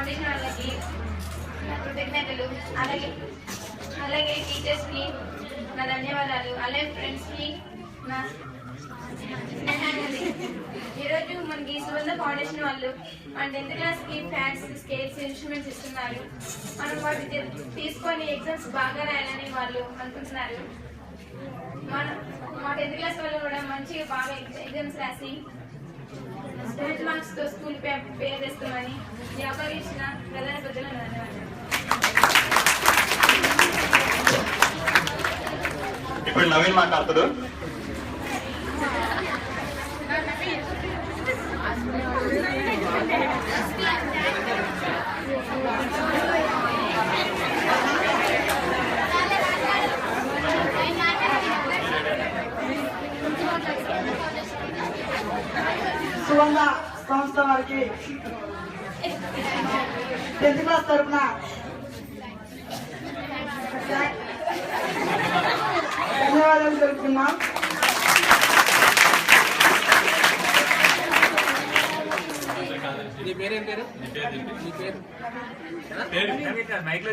Foundation వాళ్ళకి నా కృతజ్ఞతలు. అలాగే టీచర్స్కి నా ధన్యవాదాలు. అలాగే ఫ్రెండ్స్కి నా ఈరోజు మనకి సుబంధ ఫౌండేషన్ వాళ్ళు మన 10th క్లాస్కి ఫ్యాన్స్, స్కేల్స్, ఇన్స్ట్రుమెంట్స్ ఇస్తున్నారు. మనం వాటి తీసుకొని ఎగ్జామ్స్ బాగా రాయాలని వాళ్ళు అనుకుంటున్నారు. మా 10th క్లాస్ వాళ్ళు కూడా మంచిగా బాగా ఎగ్జామ్స్ రాసి 10th మార్క్స్తో స్కూల్ పేరు తెస్తామని ఈ అవకాశం ఇచ్చిన ప్రధాన ప్రజలకు ధన్యవాదాలు. ఇప్పుడు నవీన్ మాట్లాడుతాడు. సుగంధ సంస్థ వారికి 10th క్లాస్ తరఫున ధన్యవాదాలు తెలుపుతున్నాం. నీ పేరేం పేరు? నీ పేరు మైక్